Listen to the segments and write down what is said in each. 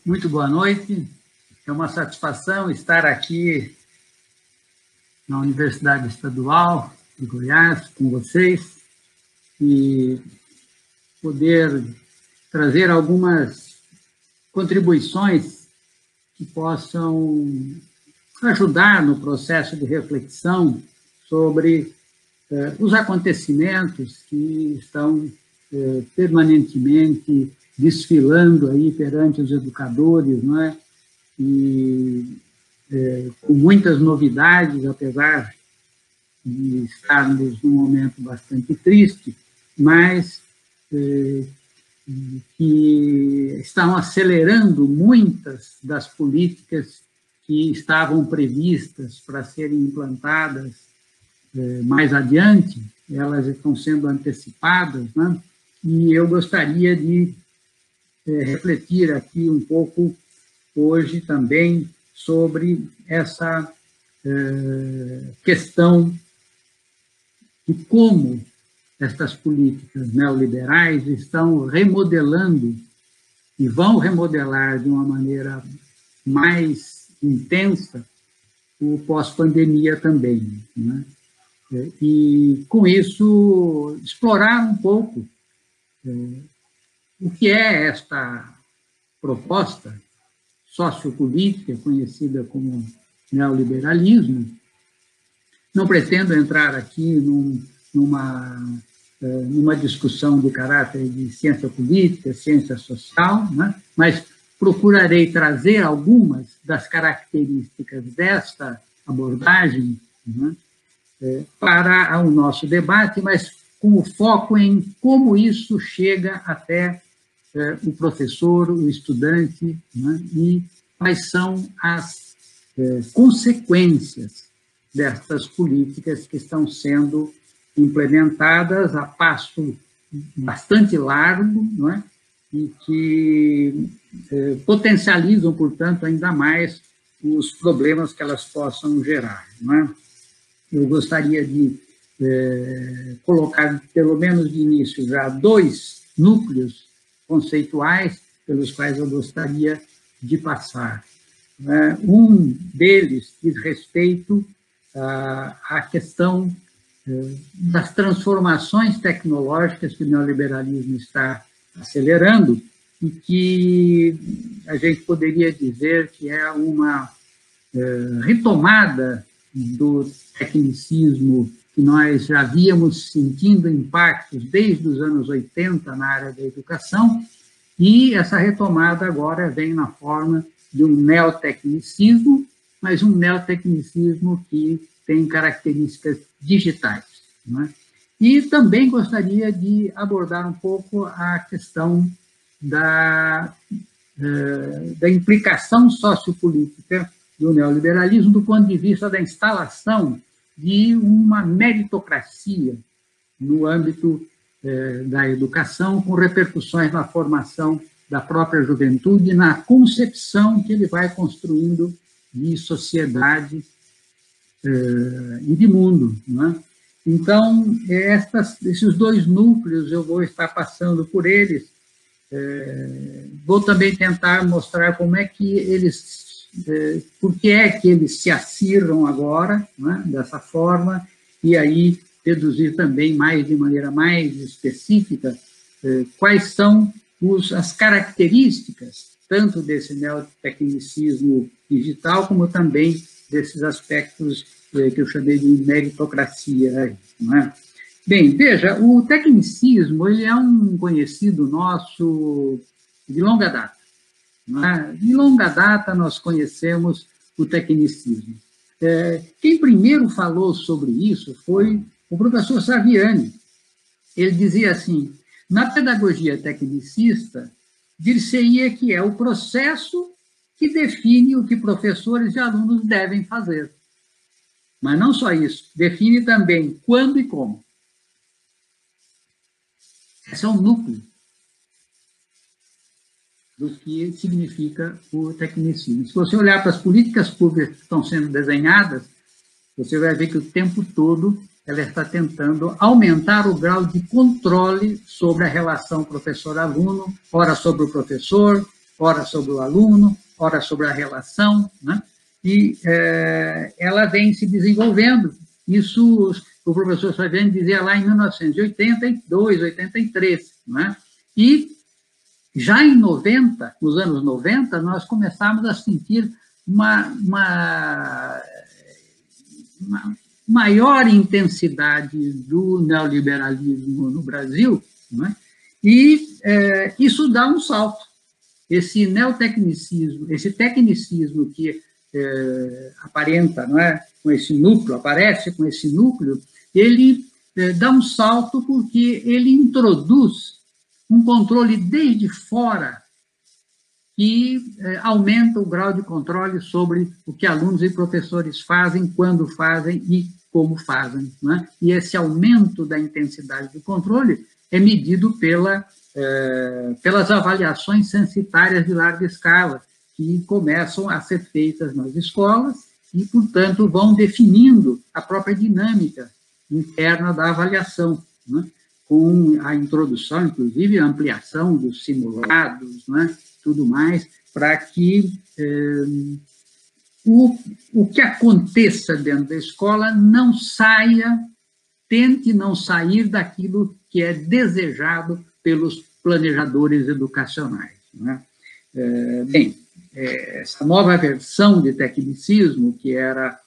Muito boa noite. É uma satisfação estar aqui na Universidade Estadual de Goiás com vocês e poder trazer algumas contribuições que possam ajudar no processo de reflexão sobre os acontecimentos que estão permanentemente desfilando aí perante os educadores, não é? E com muitas novidades, apesar de estarmos num momento bastante triste, mas que estão acelerando muitas das políticas que estavam previstas para serem implantadas mais adiante, elas estão sendo antecipadas, né? E eu gostaria de refletir aqui um pouco hoje também sobre essa questão de como estas políticas neoliberais estão remodelando e vão remodelar de uma maneira mais intensa o pós-pandemia também, né? E, com isso, explorar um pouco o que é esta proposta sociopolítica, conhecida como neoliberalismo. Não pretendo entrar aqui numa discussão de caráter de ciência política, ciência social, né? Mas procurarei trazer algumas das características desta abordagem, né, para o nosso debate, mas com o foco em como isso chega até o professor, o estudante, né, e quais são as consequências destas políticas que estão sendo implementadas a passo bastante largo, não é? E que potencializam, portanto, ainda mais os problemas que elas possam gerar, não é? Eu gostaria de colocar, pelo menos de início, já 2 núcleos conceituais pelos quais eu gostaria de passar. Um deles diz respeito à questão das transformações tecnológicas que o neoliberalismo está acelerando e que a gente poderia dizer que é uma retomada do tecnicismo que nós já víamos sentindo impactos desde os anos 80 na área da educação, e essa retomada agora vem na forma de um neotecnicismo, mas um neotecnicismo que tem características digitais, não é? E também gostaria de abordar um pouco a questão da implicação sociopolítica do neoliberalismo do ponto de vista da instalação de uma meritocracia no âmbito da educação, com repercussões na formação da própria juventude, na concepção que ele vai construindo de sociedade e de mundo, não é? Então, esses 2 núcleos, eu vou estar passando por eles. Vou também tentar mostrar como é que eles, por que é que eles se acirram agora, né, dessa forma, e aí deduzir também de maneira mais específica quais são as características, tanto desse neotecnicismo digital, como também desses aspectos que eu chamei de meritocracia, não é? Bem, veja, o tecnicismo ele é um conhecido nosso de longa data, não é? De longa data nós conhecemos o tecnicismo. Quem primeiro falou sobre isso foi o professor Saviani. Ele dizia assim: na pedagogia tecnicista, dir-se-ia que é o processo que define o que professores e alunos devem fazer. Mas não só isso, define também quando e como. Esse é o núcleo do que significa o tecnicismo. Se você olhar para as políticas públicas que estão sendo desenhadas, você vai ver que o tempo todo ela está tentando aumentar o grau de controle sobre a relação professor-aluno, ora sobre o professor, ora sobre o aluno, ora sobre a relação, né? E ela vem se desenvolvendo. Isso o professor Fabiano dizia lá em 1982, 83, né? E já em 90, nos anos 90, nós começamos a sentir uma maior intensidade do neoliberalismo no Brasil, né? E isso dá um salto. Esse neotecnicismo, esse tecnicismo que aparenta, não é, com esse núcleo, aparece com esse núcleo, ele dá um salto porque ele introduz um controle desde fora que aumenta o grau de controle sobre o que alunos e professores fazem, quando fazem e como fazem, não é? E esse aumento da intensidade do controle é medido pelas avaliações censitárias de larga escala, que começam a ser feitas nas escolas e, portanto, vão definindo a própria dinâmica interna da avaliação, né? Com a introdução, inclusive, a ampliação dos simulados, né? Tudo mais, para que o que aconteça dentro da escola não saia, tente não sair daquilo que é desejado pelos planejadores educacionais, né? Bem, essa nova versão de tecnicismo, que era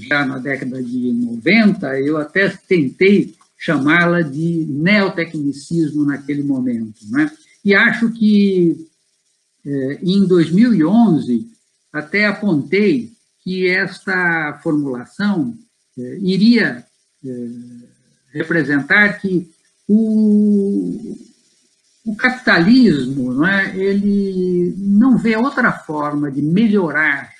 já na década de 90, eu até tentei chamá-la de neotecnicismo naquele momento, né? E acho que em 2011 até apontei que esta formulação iria representar que o capitalismo, não é, ele não vê outra forma de melhorar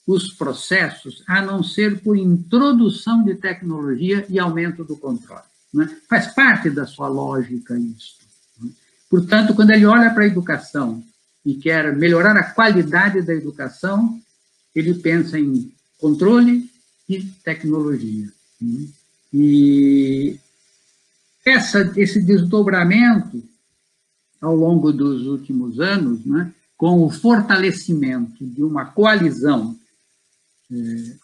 os processos a não ser por introdução de tecnologia e aumento do controle, não é? Faz parte da sua lógica isso, não é? Portanto, quando ele olha para a educação e quer melhorar a qualidade da educação, ele pensa em controle e tecnologia, não é? E esse desdobramento, ao longo dos últimos anos, né, com o fortalecimento de uma coalizão,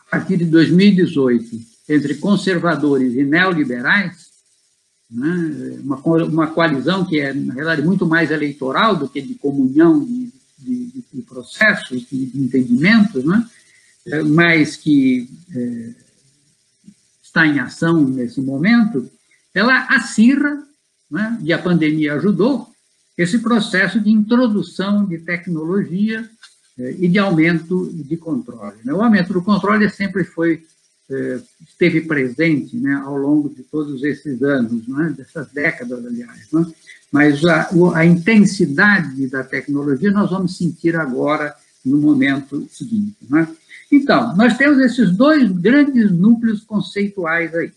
a partir de 2018, entre conservadores e neoliberais, né, uma coalizão que é, na realidade, muito mais eleitoral do que de comunhão de processos, de entendimentos, né, mas que está em ação nesse momento, ela acirra, né, e a pandemia ajudou, esse processo de introdução de tecnologia e de aumento de controle, né? O aumento do controle sempre esteve presente, né, ao longo de todos esses anos, né, dessas décadas, aliás, né? Mas a intensidade da tecnologia nós vamos sentir agora no momento seguinte, né? Então, nós temos esses dois grandes núcleos conceituais aí.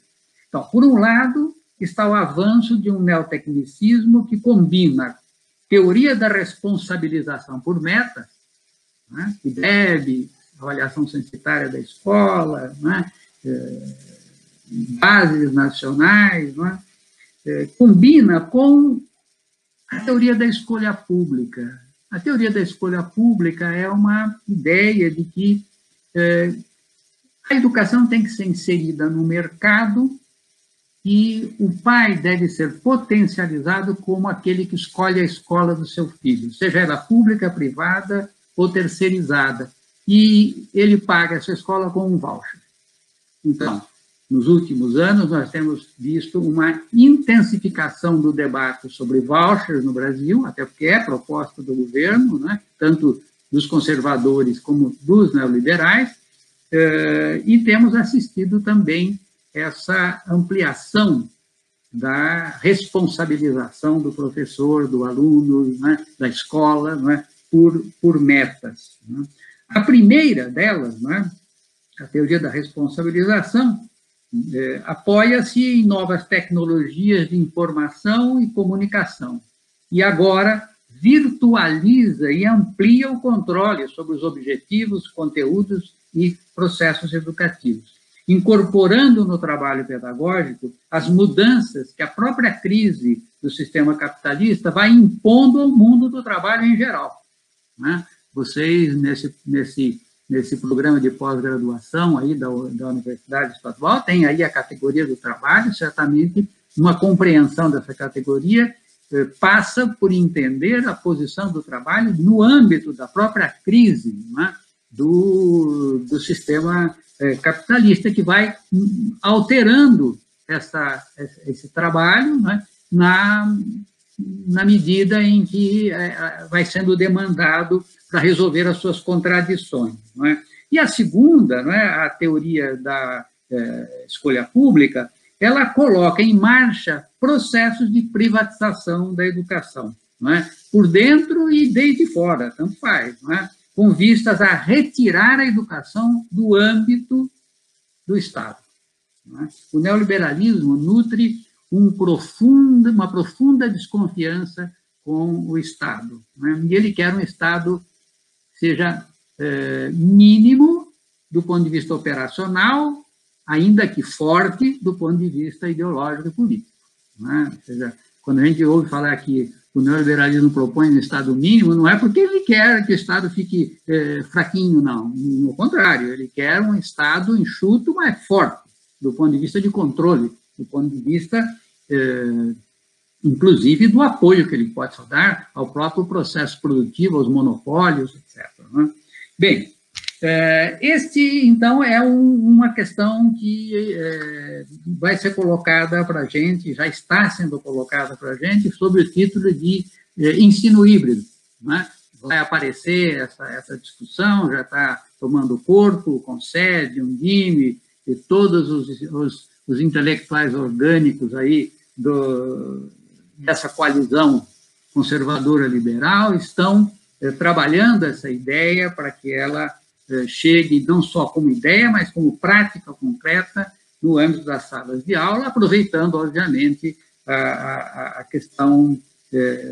Então, por um lado, está o avanço de um neotecnicismo que combina teoria da responsabilização por metas, né, que deve, avaliação censitária da escola, né, bases nacionais, né, combina com a teoria da escolha pública. A teoria da escolha pública é uma ideia de que a educação tem que ser inserida no mercado e o pai deve ser potencializado como aquele que escolhe a escola do seu filho, seja ela pública, privada ou terceirizada, e ele paga essa escola com um voucher. Então, nos últimos anos, nós temos visto uma intensificação do debate sobre vouchers no Brasil, até porque é proposta do governo, né, tanto dos conservadores como dos neoliberais, e temos assistido também essa ampliação da responsabilização do professor, do aluno, né, da escola, né, por metas, né. A primeira delas, né, a teoria da responsabilização, apoia-se em novas tecnologias de informação e comunicação, e agora virtualiza e amplia o controle sobre os objetivos, conteúdos e processos educativos. incorporando no trabalho pedagógico as mudanças que a própria crise do sistema capitalista vai impondo ao mundo do trabalho em geral, né? Vocês, nesse programa de pós-graduação aí da Universidade Estadual, tem aí a categoria do trabalho, certamente uma compreensão dessa categoria passa por entender a posição do trabalho no âmbito da própria crise, né, do sistema capitalista, que vai alterando esse trabalho, né, na medida em que vai sendo demandado para resolver as suas contradições. Não é? E a segunda, não é, a teoria da escolha pública, ela coloca em marcha processos de privatização da educação, não é? Por dentro e desde fora, tanto faz, não é? Com vistas a retirar a educação do âmbito do Estado. Não é? O neoliberalismo nutre uma profunda desconfiança com o Estado, não é? E ele quer um Estado que seja mínimo do ponto de vista operacional, ainda que forte do ponto de vista ideológico e político. Não é? Ou seja, quando a gente ouve falar que o neoliberalismo propõe um Estado mínimo, não é porque ele quer que o Estado fique fraquinho, não. No contrário, ele quer um Estado enxuto, mas forte, do ponto de vista de controle, do ponto de vista, inclusive, do apoio que ele pode dar ao próprio processo produtivo, aos monopólios, etc. Não é? Bem, então, é uma questão que vai ser colocada para a gente, já está sendo colocada para a gente, sob o título de ensino híbrido. Né? Vai aparecer essa discussão, já está tomando corpo, o CONSED, o Undime, e todos os intelectuais orgânicos aí dessa coalizão conservadora liberal estão trabalhando essa ideia para que ela chegue não só como ideia, mas como prática concreta no âmbito das salas de aula, aproveitando, obviamente, a questão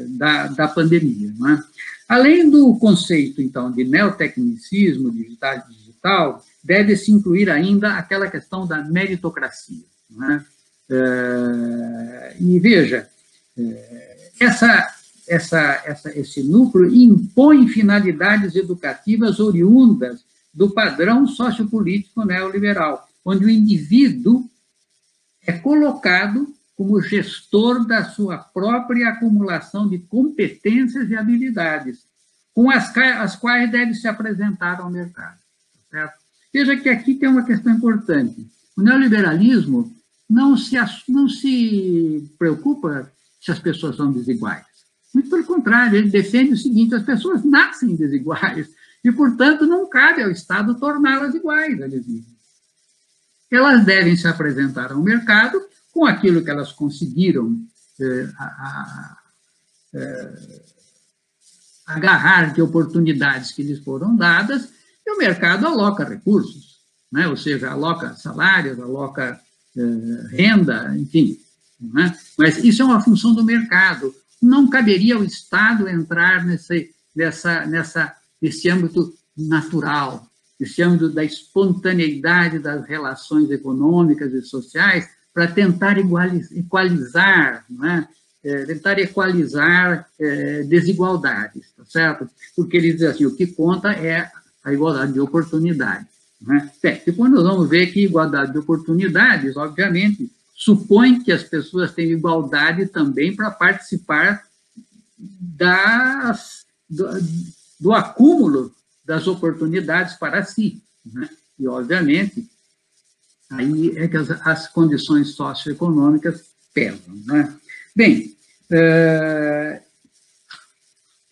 da pandemia. Não é? Além do conceito, então, de neotecnicismo digital, deve-se incluir ainda aquela questão da meritocracia. Não é? E veja, esse núcleo impõe finalidades educativas oriundas do padrão sociopolítico neoliberal, onde o indivíduo é colocado como gestor da sua própria acumulação de competências e habilidades, com as quais deve se apresentar ao mercado. Certo? Veja que aqui tem uma questão importante. O neoliberalismo não se preocupa se as pessoas são desiguais. Muito pelo contrário, ele defende o seguinte: as pessoas nascem desiguais e, portanto, não cabe ao Estado torná-las iguais, eles dizem. Elas devem se apresentar ao mercado com aquilo que elas conseguiram agarrar de oportunidades que lhes foram dadas, e o mercado aloca recursos, né? Ou seja, aloca salários, aloca renda, enfim. Né? Mas isso é uma função do mercado. Não caberia ao Estado entrar nesse âmbito natural, esse âmbito da espontaneidade das relações econômicas e sociais, para tentar equalizar, né? Tentar equalizar desigualdades, tá certo? Porque eles dizem assim, o que conta é a igualdade de oportunidades. Né? Depois nós vamos ver que igualdade de oportunidades, obviamente, supõe que as pessoas têm igualdade também para participar do acúmulo das oportunidades para si. Né? E, obviamente, aí é que as condições socioeconômicas pesam. Né? Bem,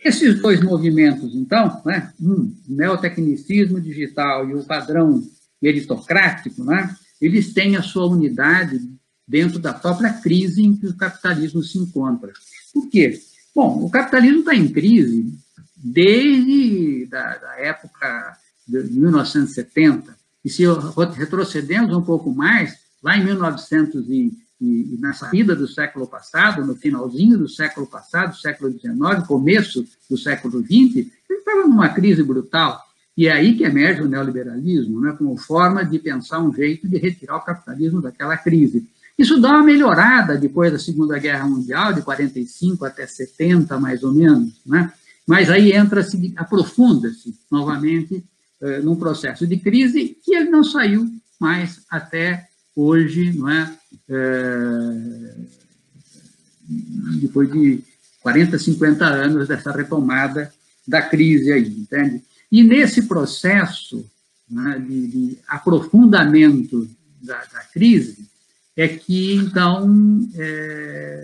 esses dois movimentos, então, né, o neotecnicismo digital e o padrão meritocrático, né, eles têm a sua unidade dentro da própria crise em que o capitalismo se encontra. Por quê? Bom, o capitalismo está em crise desde da época de 1970, e se retrocedemos um pouco mais, lá em 1900 e na saída do século passado, no finalzinho do século passado, século XIX, começo do século XX, ele estava numa crise brutal. E é aí que emerge o neoliberalismo, né, como forma de pensar um jeito de retirar o capitalismo daquela crise. Isso dá uma melhorada depois da Segunda Guerra Mundial, de 45 até 70, mais ou menos, né? Mas aí entra-se, aprofunda-se novamente num processo de crise que ele não saiu mais até hoje, não é? Depois de 40, 50 anos dessa retomada da crise aí, entende? E nesse processo, né, de aprofundamento da crise, é que, então,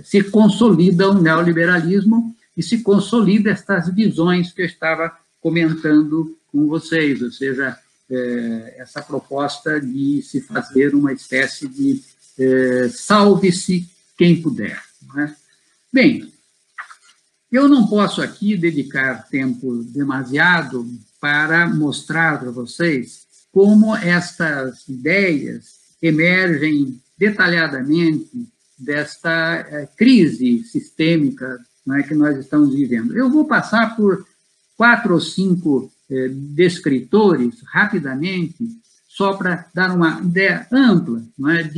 se consolida o neoliberalismo e se consolida estas visões que eu estava comentando com vocês, ou seja, essa proposta de se fazer uma espécie de salve-se quem puder. Né? Bem, eu não posso aqui dedicar tempo demasiado para mostrar para vocês como estas ideias emergem detalhadamente desta crise sistêmica, né, que nós estamos vivendo. Eu vou passar por 4 ou 5 descritores, rapidamente, só para dar uma ideia ampla, né,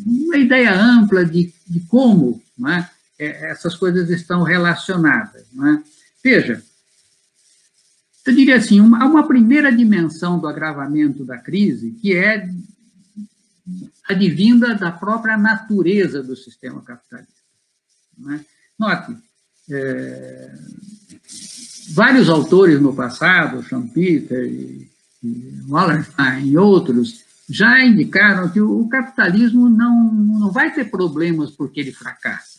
uma ideia ampla de como, né, essas coisas estão relacionadas. Né? Veja, eu diria assim, uma primeira dimensão do agravamento da crise, que é advinda da própria natureza do sistema capitalista. Né? Note, vários autores no passado, Schumpeter e Wallerstein e outros, já indicaram que o capitalismo não vai ter problemas porque ele fracassa.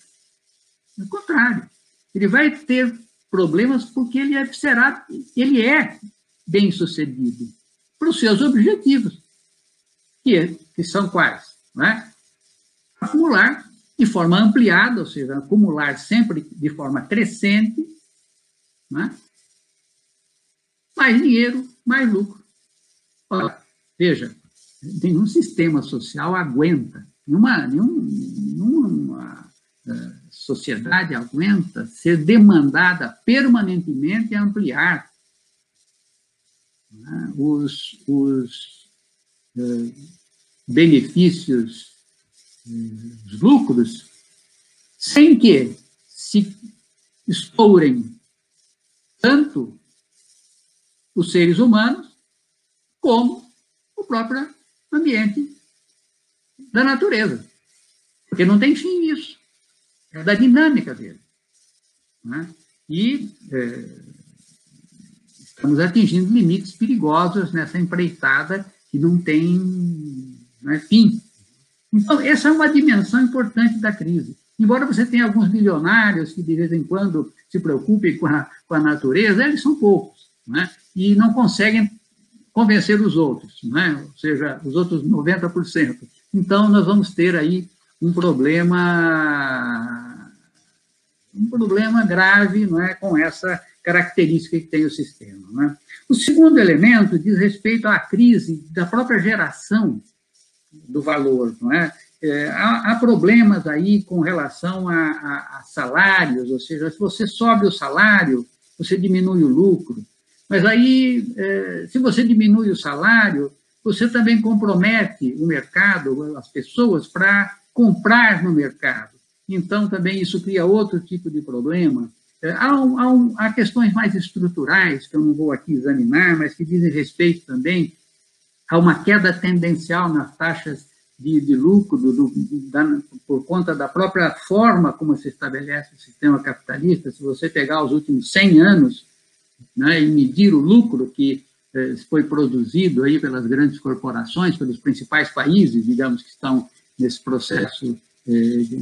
Ao contrário, ele vai ter problemas porque ele é bem-sucedido para os seus objetivos, que são quais? Né? Acumular de forma ampliada, ou seja, acumular sempre de forma crescente, né? Mais dinheiro, mais lucro. Olha, veja, nenhum sistema social aguenta, nenhuma sociedade aguenta ser demandada permanentemente a ampliar, né, os benefícios, os lucros, sem que se explorem tanto os seres humanos como o próprio ambiente da natureza. Porque não tem fim isso. É da dinâmica dele. Né? E estamos atingindo limites perigosos nessa empreitada que não tem fim. Então, essa é uma dimensão importante da crise. Embora você tenha alguns bilionários que, de vez em quando, se preocupem com a natureza, eles são poucos, né? E não conseguem convencer os outros, né? Ou seja, os outros 90%. Então, nós vamos ter aí um problema grave, não é, com essa característica que tem o sistema. Não é? O segundo elemento diz respeito à crise da própria geração do valor. Não é? Há problemas aí com relação a salários, ou seja, se você sobe o salário, você diminui o lucro. Mas aí, se você diminui o salário, você também compromete o mercado, as pessoas, para comprar no mercado. Então, também isso cria outro tipo de problema. Há questões mais estruturais, que eu não vou aqui examinar, mas que dizem respeito também a uma queda tendencial nas taxas de lucro, por conta da própria forma como se estabelece o sistema capitalista. Se você pegar os últimos 100 anos, né, e medir o lucro que foi produzido aí pelas grandes corporações, pelos principais países, digamos, que estão nesse processo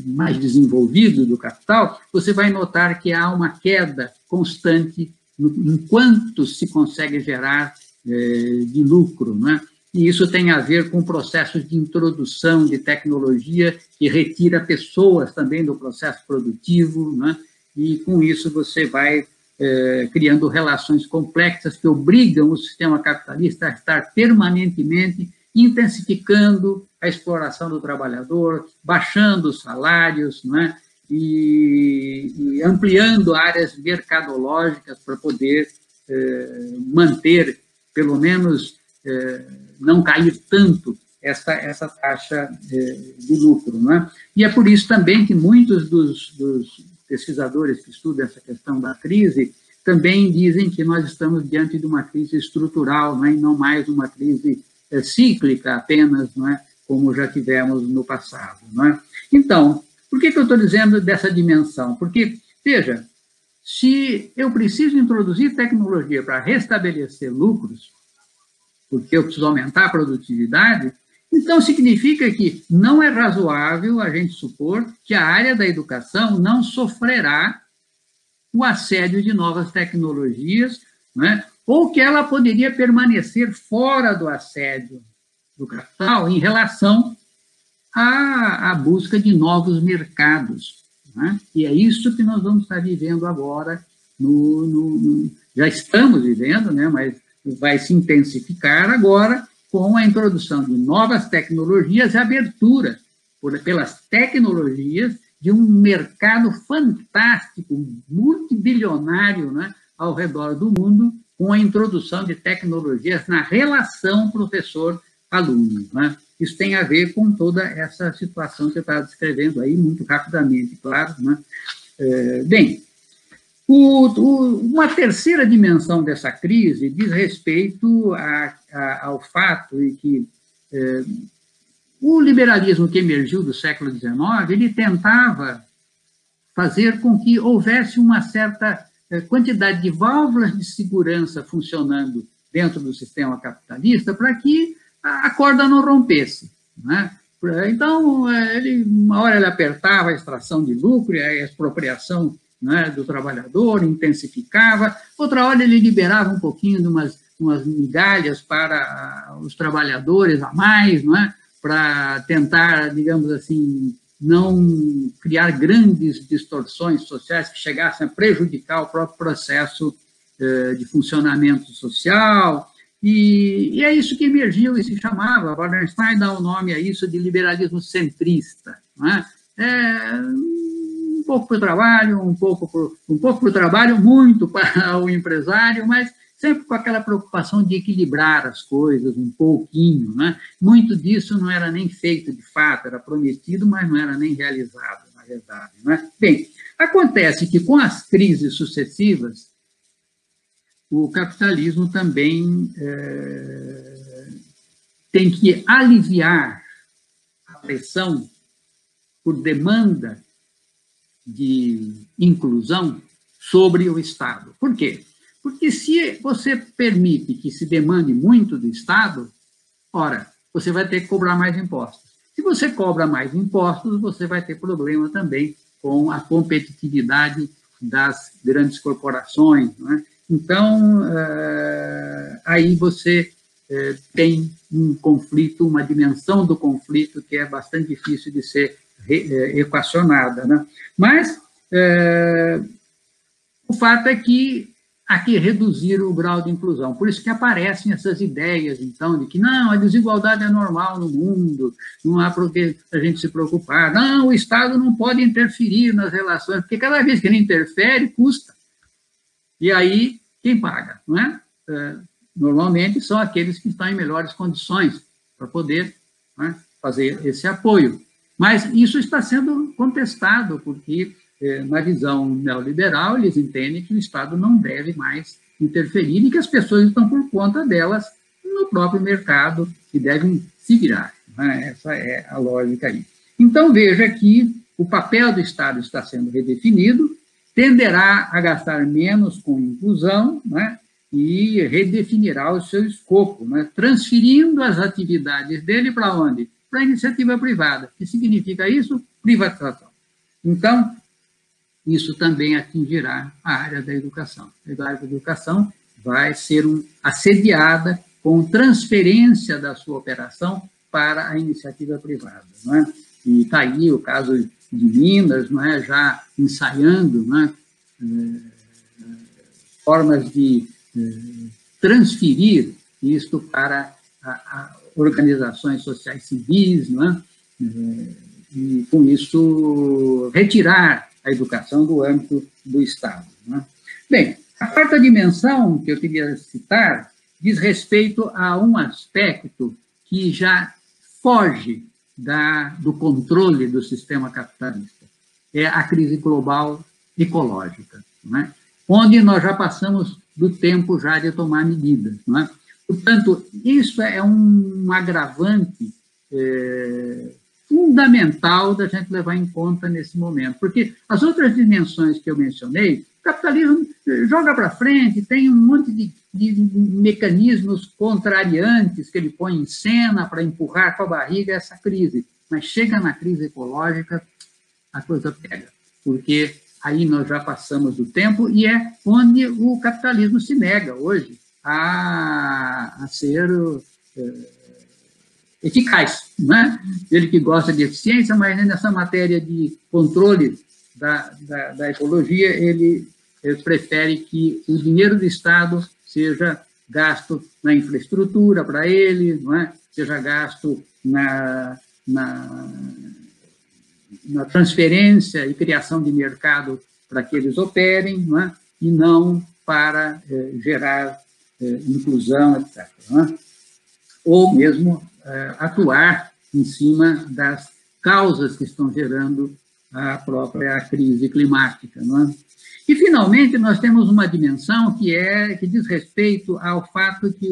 mais desenvolvido do capital, você vai notar que há uma queda constante no quanto se consegue gerar de lucro, né? E isso tem a ver com processos de introdução de tecnologia que retira pessoas também do processo produtivo, né? E com isso você vai criando relações complexas que obrigam o sistema capitalista a estar permanentemente intensificando a exploração do trabalhador, baixando os salários, não é? e ampliando áreas mercadológicas para poder manter, pelo menos, não cair tanto essa taxa de lucro. Não é? E é por isso também que muitos dos pesquisadores que estudam essa questão da crise também dizem que nós estamos diante de uma crise estrutural, não é? E não mais uma crise cíclica apenas, não é? Como já tivemos no passado. Não é? Então, por que eu estou dizendo dessa dimensão? Porque, veja, se eu preciso introduzir tecnologia para restabelecer lucros, porque eu preciso aumentar a produtividade, então significa que não é razoável a gente supor que a área da educação não sofrerá o assédio de novas tecnologias, né? Ou que ela poderia permanecer fora do assédio do capital em relação à busca de novos mercados. Né? E é isso que nós vamos estar vivendo agora, já estamos vivendo, né? Mas vai se intensificar agora com a introdução de novas tecnologias e abertura pelas tecnologias de um mercado fantástico, multibilionário, né, ao redor do mundo, com a introdução de tecnologias na relação professor-aluno. Né? Isso tem a ver com toda essa situação que eu estava descrevendo aí, muito rapidamente, claro. Né? Bem, uma terceira dimensão dessa crise diz respeito ao fato de que o liberalismo que emergiu do século XIX, ele tentava fazer com que houvesse uma certa quantidade de válvulas de segurança funcionando dentro do sistema capitalista para que a corda não rompesse. Né? Então, uma hora ele apertava a extração de lucro e a expropriação, né, do trabalhador, intensificava, outra hora ele liberava um pouquinho de umas migalhas para os trabalhadores a mais, não é? Para tentar, digamos assim, não criar grandes distorções sociais que chegassem a prejudicar o próprio processo de funcionamento social, e é isso que emergiu e se chamava, Wallerstein dá o nome a isso de liberalismo centrista, não é? Um pouco para o trabalho, um pouco para o trabalho, muito para o empresário, mas sempre com aquela preocupação de equilibrar as coisas um pouquinho. Né? Muito disso não era nem feito de fato, era prometido, mas não era nem realizado, na verdade. Né? Bem, acontece que com as crises sucessivas, o capitalismo também tem que aliviar a pressão por demanda de inclusão sobre o Estado. Por quê? Porque se você permite que se demande muito do Estado, ora, você vai ter que cobrar mais impostos. Se você cobra mais impostos, você vai ter problema também com a competitividade das grandes corporações. Não é? Então, aí você tem um conflito, uma dimensão do conflito que é bastante difícil de ser equacionada. Né? Mas o fato é que há que reduzir o grau de inclusão. Por isso que aparecem essas ideias, então, de que não, a desigualdade é normal no mundo, não há por que a gente se preocupar. Não, o Estado não pode interferir nas relações, porque cada vez que ele interfere, custa. E aí, quem paga? Não é? Normalmente são aqueles que estão em melhores condições para poder, não é, fazer esse apoio. Mas isso está sendo contestado, porque na visão neoliberal, eles entendem que o Estado não deve mais interferir e que as pessoas estão por conta delas no próprio mercado e devem se virar. Né? Essa é a lógica aí. Então, veja que o papel do Estado está sendo redefinido, tenderá a gastar menos com inclusão, né? E redefinirá o seu escopo, né? Transferindo as atividades dele para onde? Para a iniciativa privada. O que significa isso? Privatização. Então, isso também atingirá a área da educação. A área da educação vai ser assediada com transferência da sua operação para a iniciativa privada. Não é? E está aí o caso de Minas, não é? Já ensaiando, não é? Formas de transferir isto para organizações sociais civis, não é? e, com isso, retirar a educação do âmbito do Estado. Né? Bem, a quarta dimensão que eu queria citar diz respeito a um aspecto que já foge do controle do sistema capitalista. É a crise global ecológica, né? Onde nós já passamos do tempo já de tomar medidas. Né? Portanto, isso é um agravante fundamental da gente levar em conta nesse momento, porque as outras dimensões que eu mencionei, o capitalismo joga para frente, tem um monte de mecanismos contrariantes que ele põe em cena para empurrar com a barriga essa crise, mas chega na crise ecológica, a coisa pega, porque aí nós já passamos do tempo e é onde o capitalismo se nega hoje a ser eficaz, né? Ele que gosta de eficiência, mas nessa matéria de controle da ecologia, ele prefere que o dinheiro do Estado seja gasto na infraestrutura para ele, não é? Seja gasto na transferência e criação de mercado para que eles operem, não é? E não para gerar inclusão, etc. Não é? Ou mesmo atuar em cima das causas que estão gerando a própria crise climática. Não é? E, finalmente, nós temos uma dimensão que diz respeito ao fato que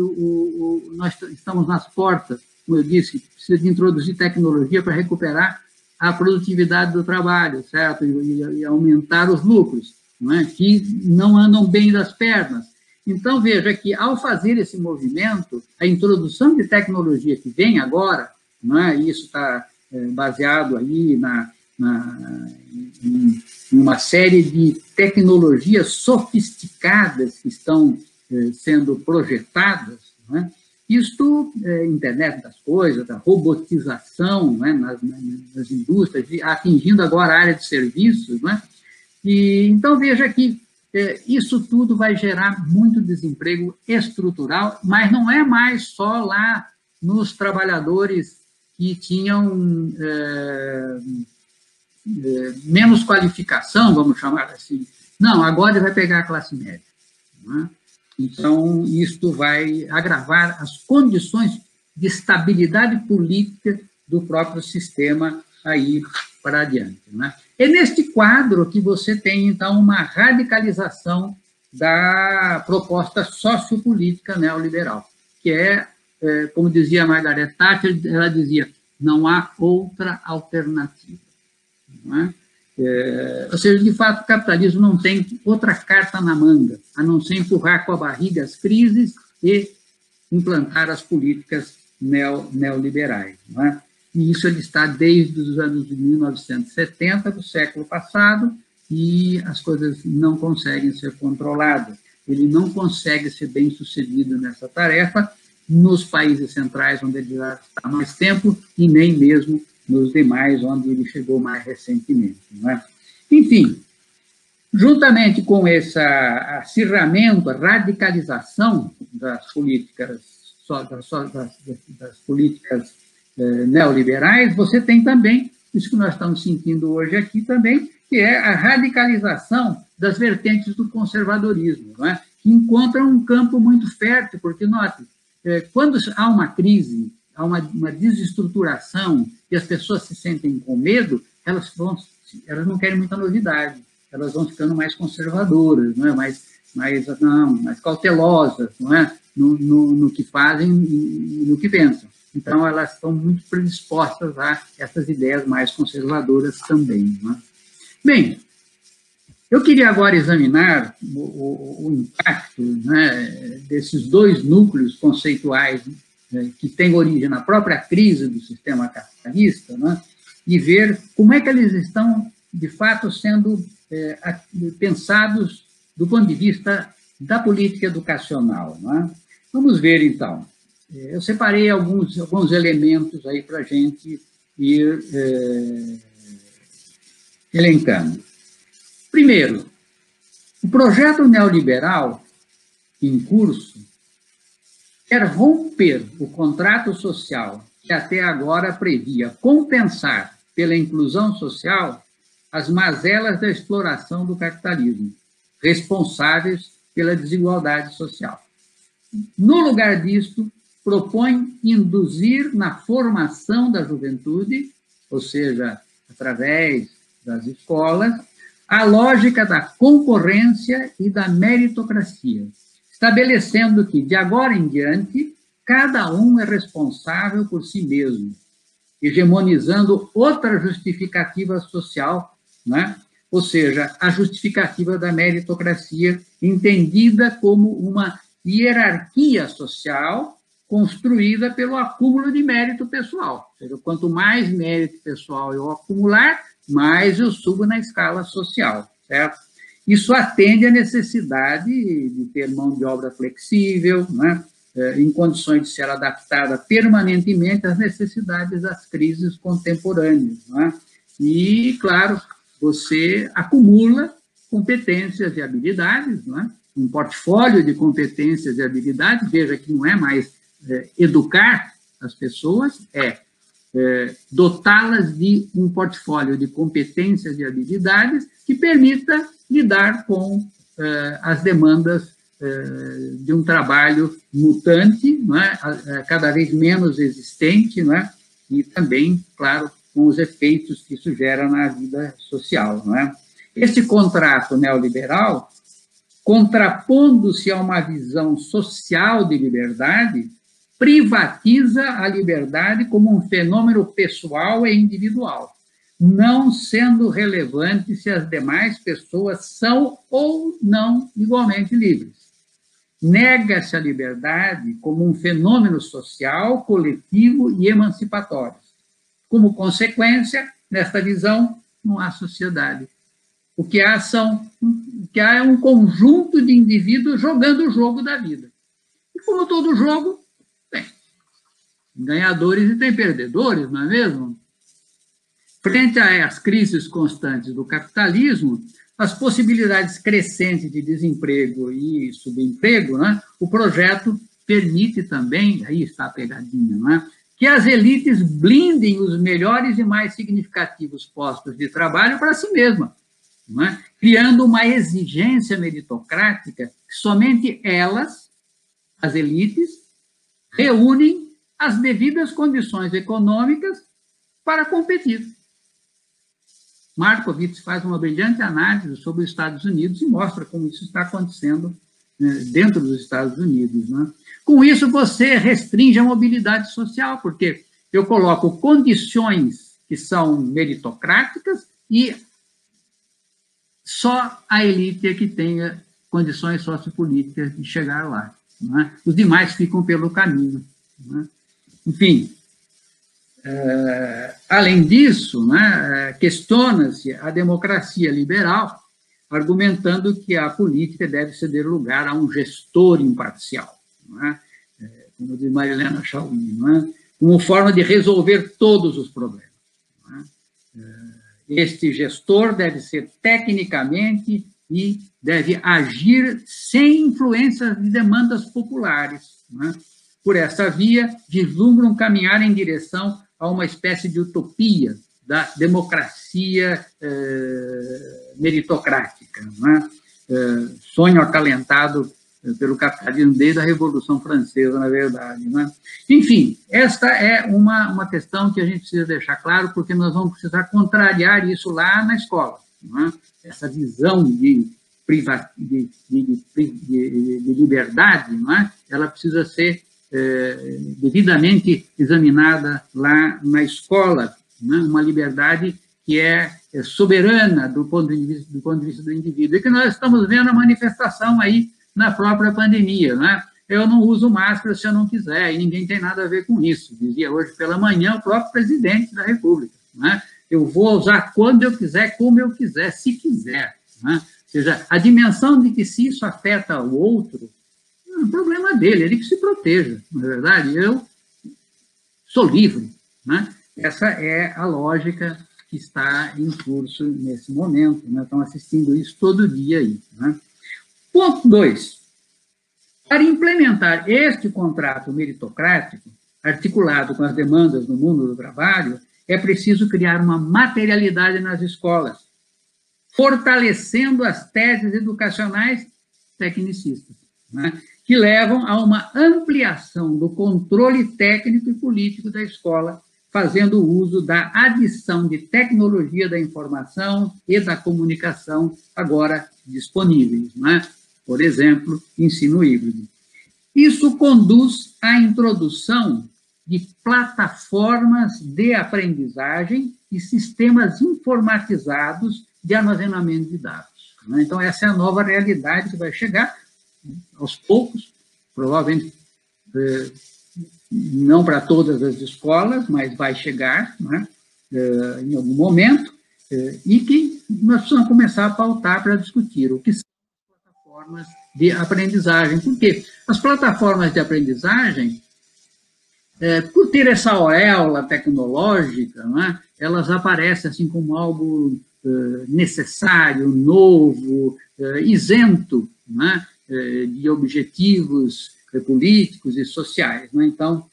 nós estamos nas portas, como eu disse, precisa de introduzir tecnologia para recuperar a produtividade do trabalho, certo? E aumentar os lucros, não é? Que não andam bem das pernas. Então, veja que, ao fazer esse movimento, a introdução de tecnologia que vem agora, não é? Isso está baseado aí em uma série de tecnologias sofisticadas que estão sendo projetadas, não é? Isto, internet das coisas, da robotização, né, nas indústrias, atingindo agora a área de serviços, né? E, então, veja que isso tudo vai gerar muito desemprego estrutural, mas não é mais só lá nos trabalhadores que tinham menos qualificação, vamos chamar assim. Não, agora vai pegar a classe média. Não é? Então, isto vai agravar as condições de estabilidade política do próprio sistema aí para adiante. Né? É neste quadro que você tem, então, uma radicalização da proposta sociopolítica neoliberal, que como dizia Margaret Thatcher, ela dizia, não há outra alternativa. Não é? Ou seja, de fato, o capitalismo não tem outra carta na manga, a não ser empurrar com a barriga as crises e implantar as políticas neoliberais. Não é? E isso ele está desde os anos de 1970 do século passado e as coisas não conseguem ser controladas. Ele não consegue ser bem-sucedido nessa tarefa nos países centrais, onde ele já está há mais tempo, e nem mesmo nos demais, onde ele chegou mais recentemente. Não é? Enfim, juntamente com esse acirramento, a radicalização das políticas neoliberais, você tem também, isso que nós estamos sentindo hoje aqui também, que é a radicalização das vertentes do conservadorismo, não é? Que encontram um campo muito fértil, porque, note, quando há uma crise, há uma desestruturação e as pessoas se sentem com medo, elas não querem muita novidade, elas vão ficando mais conservadoras, não é? mais cautelosas, não é? No que fazem e no que pensam. Então, elas estão muito predispostas a essas ideias mais conservadoras também. Não é? Bem, eu queria agora examinar o impacto, né, desses dois núcleos conceituais, né, que têm origem na própria crise do sistema capitalista, né, e ver como é que eles estão, de fato, sendo pensados do ponto de vista da política educacional. Né? Vamos ver, então. Eu separei alguns elementos aí para a gente ir elencando. Primeiro, o projeto neoliberal em curso quer romper o contrato social que até agora previa compensar pela inclusão social as mazelas da exploração do capitalismo, responsáveis pela desigualdade social. No lugar disto, propõe induzir na formação da juventude, ou seja, através das escolas, a lógica da concorrência e da meritocracia, estabelecendo que, de agora em diante, cada um é responsável por si mesmo, hegemonizando outra justificativa social, né? Ou seja, a justificativa da meritocracia, entendida como uma hierarquia social construída pelo acúmulo de mérito pessoal. Ou seja, quanto mais mérito pessoal eu acumular, mais eu subo na escala social, certo? Isso atende à necessidade de ter mão de obra flexível, né? Em condições de ser adaptada permanentemente às necessidades das crises contemporâneas, né? E, claro, você acumula competências e habilidades, né? Um portfólio de competências e habilidades, veja que não é mais educar as pessoas, dotá-las de um portfólio de competências e habilidades que permita lidar com as demandas de um trabalho mutante, não é? Cada vez menos existente, não é? E também, claro, com os efeitos que isso gera na vida social. Não é? Esse contrato neoliberal, contrapondo-se a uma visão social de liberdade, privatiza a liberdade como um fenômeno pessoal e individual, não sendo relevante se as demais pessoas são ou não igualmente livres. Nega-se a liberdade como um fenômeno social, coletivo e emancipatório. Como consequência, nesta visão, não há sociedade. O que há é um conjunto de indivíduos jogando o jogo da vida. E como todo jogo, tem ganhadores e tem perdedores, não é mesmo? Frente às crises constantes do capitalismo, as possibilidades crescentes de desemprego e subemprego, né, o projeto permite também, aí está a pegadinha, né, que as elites blindem os melhores e mais significativos postos de trabalho para si mesma, né, criando uma exigência meritocrática que somente elas, as elites, reúnem as devidas condições econômicas para competir. Markowitz faz uma brilhante análise sobre os Estados Unidos e mostra como isso está acontecendo dentro dos Estados Unidos. Né? Com isso, você restringe a mobilidade social, porque eu coloco condições que são meritocráticas e só a elite é que tenha condições sociopolíticas de chegar lá. Né? Os demais ficam pelo caminho. Né? Enfim, além disso, né, questiona-se a democracia liberal, argumentando que a política deve ceder lugar a um gestor imparcial, né, como diz Marilena Chaui, né, como forma de resolver todos os problemas. Né. Este gestor deve ser tecnicamente e deve agir sem influências de demandas populares. Né. Por essa via, vislumbram caminhar em direção a uma espécie de utopia da democracia meritocrática, né? Sonho acalentado pelo capitalismo desde a Revolução Francesa, na verdade. Né? Enfim, esta é uma questão que a gente precisa deixar claro, porque nós vamos precisar contrariar isso lá na escola. Né? Essa visão de liberdade, né? Ela precisa ser devidamente examinada lá na escola, né? Uma liberdade que é soberana do ponto de vista do indivíduo, e que nós estamos vendo a manifestação aí na própria pandemia. Né? Eu não uso máscara se eu não quiser, e ninguém tem nada a ver com isso, dizia hoje pela manhã o próprio presidente da República. Né? Eu vou usar quando eu quiser, como eu quiser, se quiser. Né? Ou seja, a dimensão de que se isso afeta o outro, é um problema dele, ele que se proteja, na verdade. Eu sou livre. Né? Essa é a lógica que está em curso nesse momento. Né? Estão assistindo isso todo dia aí. Né? Ponto 2. Para implementar este contrato meritocrático, articulado com as demandas do mundo do trabalho, é preciso criar uma materialidade nas escolas, fortalecendo as teses educacionais tecnicistas, né, que levam a uma ampliação do controle técnico e político da escola, fazendo uso da adição de tecnologia da informação e da comunicação agora disponíveis, né? Por exemplo, ensino híbrido. Isso conduz à introdução de plataformas de aprendizagem e sistemas informatizados de armazenamento de dados, né? Então, essa é a nova realidade que vai chegar aos poucos, provavelmente não para todas as escolas, mas vai chegar, né, em algum momento, e que nós precisamos começar a pautar para discutir o que são as plataformas de aprendizagem. Por quê? As plataformas de aprendizagem, por ter essa auréola tecnológica, né, elas aparecem assim como algo necessário, novo, isento, né, de objetivos políticos e sociais, né? Então,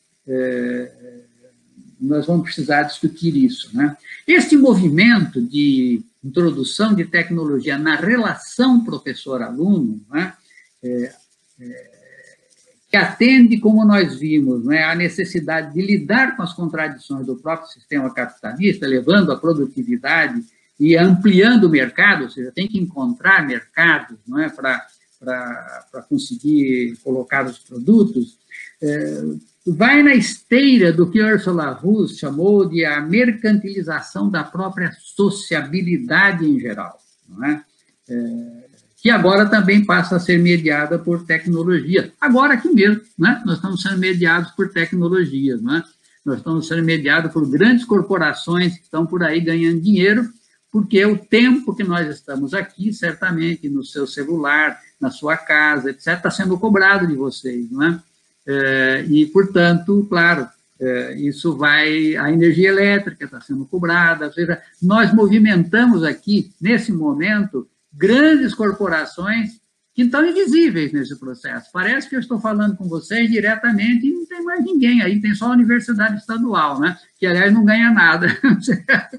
nós vamos precisar discutir isso, né? Este movimento de introdução de tecnologia na relação professor-aluno, né, que atende, como nós vimos, né, a necessidade de lidar com as contradições do próprio sistema capitalista, levando a produtividade e ampliando o mercado, ou seja, tem que encontrar mercados, não é, para conseguir colocar os produtos, vai na esteira do que Ursula Russ chamou de a mercantilização da própria sociabilidade em geral, não é? Que agora também passa a ser mediada por tecnologia. Agora aqui mesmo, né? Nós estamos sendo mediados por tecnologias, não é? Nós estamos sendo mediados por grandes corporações que estão por aí ganhando dinheiro, porque o tempo que nós estamos aqui, certamente, no seu celular, na sua casa, etc., está sendo cobrado de vocês, não é? E, portanto, claro, isso vai... A energia elétrica está sendo cobrada, ou seja, nós movimentamos aqui, nesse momento, grandes corporações que estão invisíveis nesse processo. Parece que eu estou falando com vocês diretamente e não tem mais ninguém aí, tem só a universidade estadual, né? Que, aliás, não ganha nada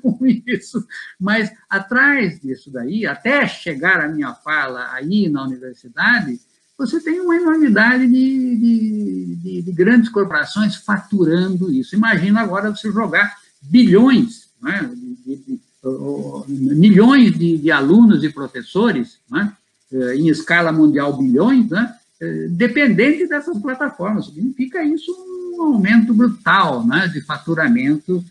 com isso. Mas, atrás disso daí, até chegar a minha fala aí na universidade, você tem uma enormidade de grandes corporações faturando isso. Imagina agora você jogar bilhões, né, milhões de alunos e professores, né, em escala mundial bilhões, né, dependente dessas plataformas. Significa isso um aumento brutal, né, de faturamento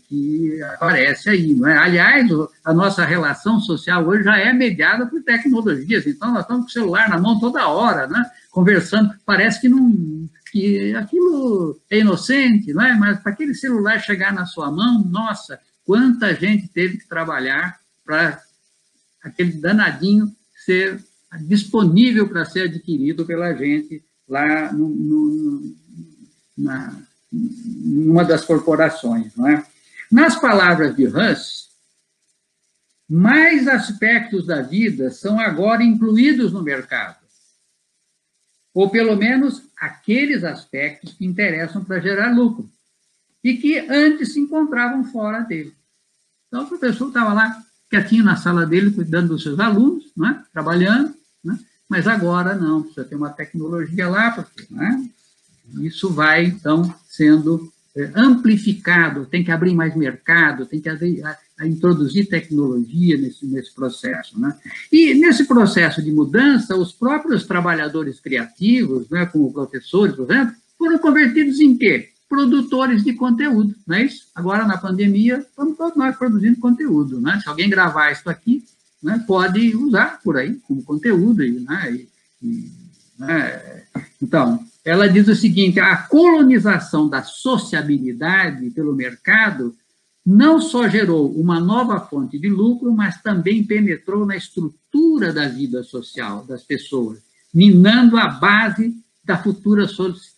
que aparece aí, não é? Aliás, a nossa relação social hoje já é mediada por tecnologias, então nós estamos com o celular na mão toda hora, né, conversando, parece que aquilo é inocente, não é? Mas para aquele celular chegar na sua mão, nossa, quanta gente teve que trabalhar para aquele danadinho ser disponível para ser adquirido pela gente lá numa das corporações, não é? Nas palavras de Russ, mais aspectos da vida são agora incluídos no mercado, ou pelo menos aqueles aspectos que interessam para gerar lucro, e que antes se encontravam fora dele. Então, o professor estava lá, quietinho na sala dele, cuidando dos seus alunos, não é? Trabalhando, né? Mas agora não, precisa ter uma tecnologia lá, porque, não é? Isso vai, então, sendo amplificado, tem que abrir mais mercado, tem que introduzir tecnologia nesse processo, né? E, nesse processo de mudança, os próprios trabalhadores criativos, né, como professores, por exemplo, foram convertidos em quê? Produtores de conteúdo, não é isso? Agora, na pandemia, estamos todos nós produzindo conteúdo, né? Se alguém gravar isso aqui, né, pode usar por aí como conteúdo, né? Né? Então, ela diz o seguinte: a colonização da sociabilidade pelo mercado não só gerou uma nova fonte de lucro, mas também penetrou na estrutura da vida social das pessoas, minando a base da futura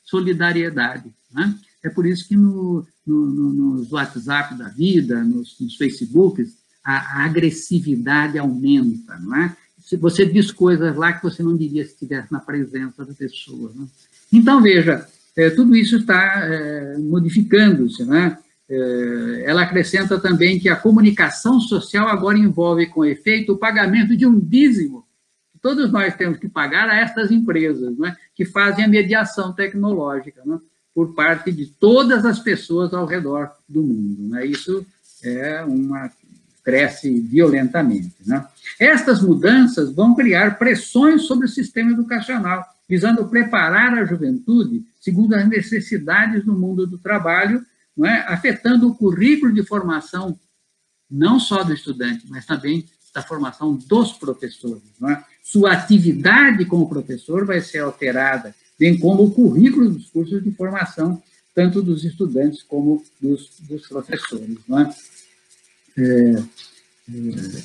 solidariedade, né? É por isso que nos WhatsApp da vida, nos Facebooks, a agressividade aumenta, não é? Você diz coisas lá que você não diria se estivesse na presença da pessoa, né? Então, veja, tudo isso está modificando-se, né? ela acrescenta também que a comunicação social agora envolve, com efeito, o pagamento de um dízimo que todos nós temos que pagar a estas empresas, não é? Que fazem a mediação tecnológica, não é? Por parte de todas as pessoas ao redor do mundo. Não é? Isso cresce violentamente. Né? Estas mudanças vão criar pressões sobre o sistema educacional, visando preparar a juventude segundo as necessidades do mundo do trabalho, não é? Afetando o currículo de formação, não só do estudante, mas também da formação dos professores. Não é? Sua atividade como professor vai ser alterada, bem como o currículo dos cursos de formação, tanto dos estudantes como dos professores. Não é?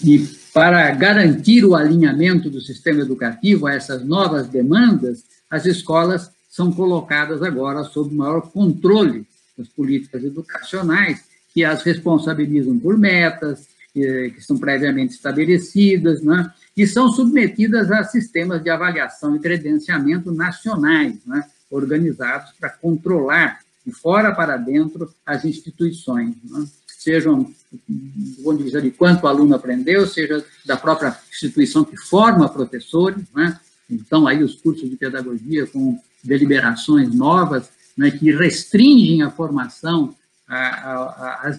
E para garantir o alinhamento do sistema educativo a essas novas demandas, as escolas são colocadas agora sob maior controle das políticas educacionais, que as responsabilizam por metas, que são previamente estabelecidas, né, e são submetidas a sistemas de avaliação e credenciamento nacionais, né, organizados para controlar de fora para dentro as instituições, né, sejam do ponto de vista de quanto o aluno aprendeu, seja da própria instituição que forma professores, né? Então, aí os cursos de pedagogia com deliberações novas, né, que restringem a formação a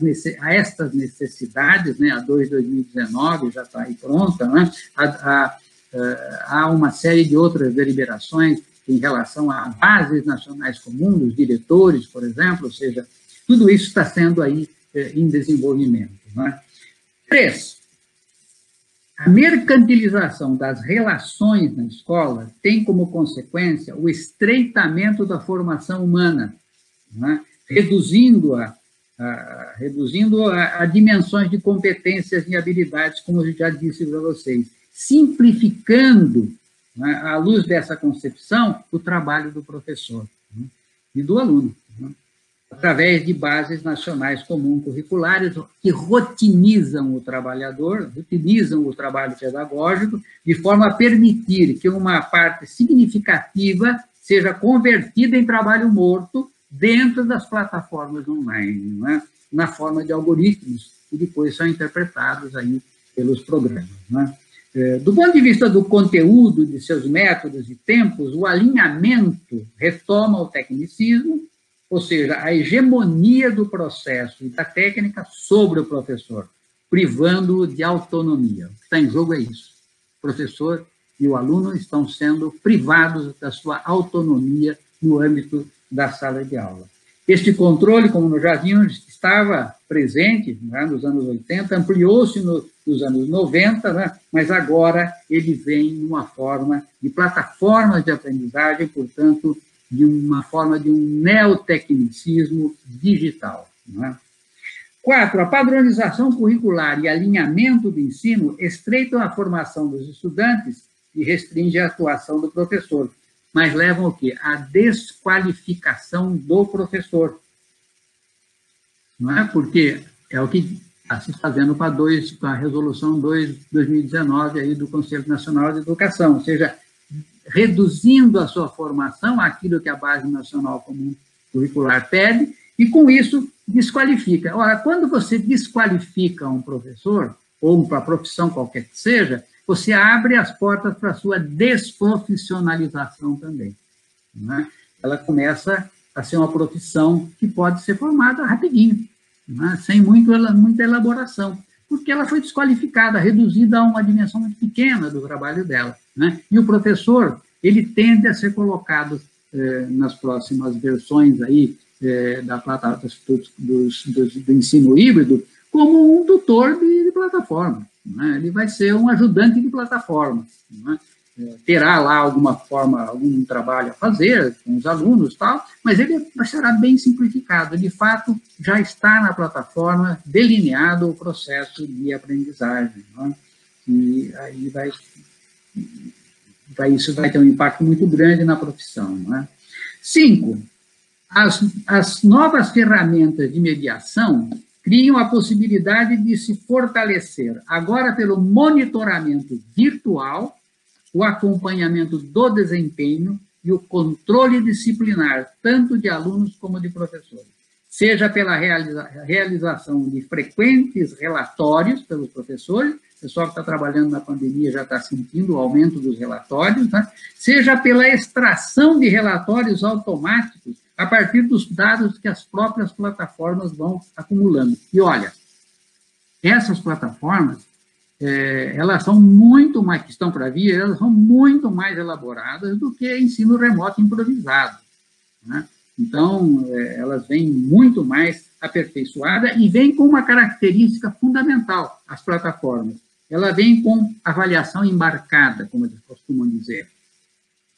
estas necessidades, né? A 2019 já está aí pronta, né? Há uma série de outras deliberações em relação a bases nacionais comuns, dos diretores, por exemplo, ou seja, tudo isso está sendo aí em desenvolvimento. Né? 3. A mercantilização das relações na escola tem como consequência o estreitamento da formação humana, né? reduzindo a dimensões de competências e habilidades, como eu já disse para vocês, simplificando, né, à luz dessa concepção, o trabalho do professor, né, e do aluno, né, através de bases nacionais comuns curriculares que rotinizam o trabalhador, utilizam o trabalho pedagógico, de forma a permitir que uma parte significativa seja convertida em trabalho morto dentro das plataformas online, né? Na forma de algoritmos, que depois são interpretados aí pelos programas. Né? Do ponto de vista do conteúdo, de seus métodos e tempos, o alinhamento retoma o tecnicismo, ou seja, a hegemonia do processo e da técnica sobre o professor, privando-o de autonomia. O que está em jogo é isso. O professor e o aluno estão sendo privados da sua autonomia no âmbito da sala de aula. Este controle, como nós já vimos, estava presente, né, nos anos 80, ampliou-se nos anos 90, né, mas agora ele vem numa forma de plataformas de aprendizagem, portanto, de uma forma de um neotecnicismo digital. Né? 4. A padronização curricular e alinhamento do ensino estreitam a formação dos estudantes e restringem a atuação do professor, mas levam o quê? A desqualificação do professor. Não é? Porque é o que está se fazendo com a Resolução 2019 aí do Conselho Nacional de Educação, ou seja, reduzindo a sua formação àquilo que a Base Nacional Comum Curricular pede, e com isso desqualifica. Ora, quando você desqualifica um professor, ou para a profissão qualquer que seja, você abre as portas para a sua desprofissionalização também. Né? Ela começa a ser uma profissão que pode ser formada rapidinho, né? Sem muita elaboração, porque ela foi desqualificada, reduzida a uma dimensão muito pequena do trabalho dela. Né? E o professor, ele tende a ser colocado nas próximas versões aí, da plataforma do ensino híbrido como um tutor de plataforma. Né? Ele vai ser um ajudante de plataforma. Né? Terá lá algum trabalho a fazer com os alunos e tal, mas ele será bem simplificado. De fato, já está na plataforma delineado o processo de aprendizagem. Né? E aí isso vai ter um impacto muito grande na profissão. Né? 5. As novas ferramentas de mediação criam a possibilidade de se fortalecer, agora pelo monitoramento virtual, o acompanhamento do desempenho e o controle disciplinar, tanto de alunos como de professores, seja pela realização de frequentes relatórios pelos professores, o pessoal que está trabalhando na pandemia já está sentindo o aumento dos relatórios, né? Seja pela extração de relatórios automáticos a partir dos dados que as próprias plataformas vão acumulando. E olha, essas plataformas, elas são muito mais, que estão para vir, elas são muito mais elaboradas do que ensino remoto improvisado, né? Então, elas vêm muito mais aperfeiçoadas e vêm com uma característica fundamental, as plataformas. Ela vem com avaliação embarcada, como eles costumam dizer.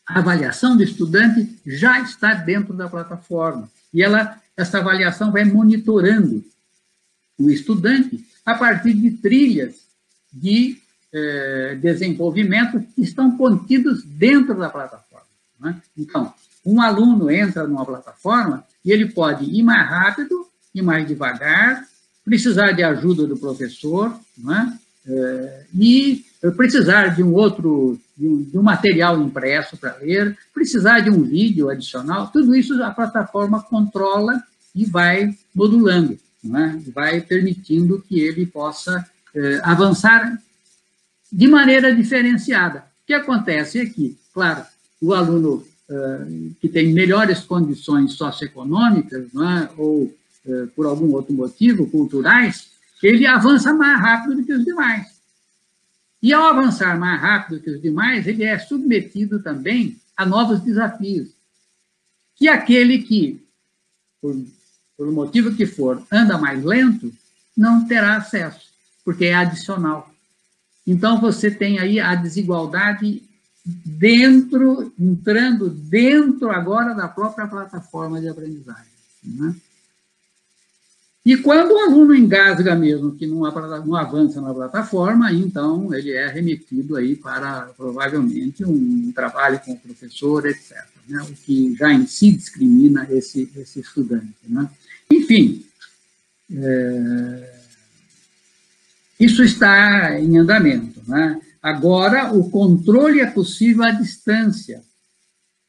A avaliação do estudante já está dentro da plataforma. E essa avaliação vai monitorando o estudante a partir de trilhas de desenvolvimento que estão contidos dentro da plataforma, né? Então, um aluno entra numa plataforma e ele pode ir mais rápido, ir mais devagar, precisar de ajuda do professor, né? E precisar de um material impresso para ler, precisar de um vídeo adicional, tudo isso a plataforma controla e vai modulando, né? Vai permitindo que ele possa avançar de maneira diferenciada. O que acontece aqui? Claro, o aluno que tem melhores condições socioeconômicas, né, ou por algum outro motivo, culturais, ele avança mais rápido do que os demais. E, ao avançar mais rápido que os demais, ele é submetido também a novos desafios. Que aquele que, por o motivo que for, anda mais lento, não terá acesso, porque é adicional. Então, você tem aí a desigualdade entrando dentro agora da própria plataforma de aprendizagem, né? E quando o aluno engasga mesmo, que não avança na plataforma, então ele é remetido aí para, provavelmente, um trabalho com o professor, etc., né? O que já em si discrimina esse estudante, né? Enfim, isso está em andamento, né? Agora, o controle é possível à distância,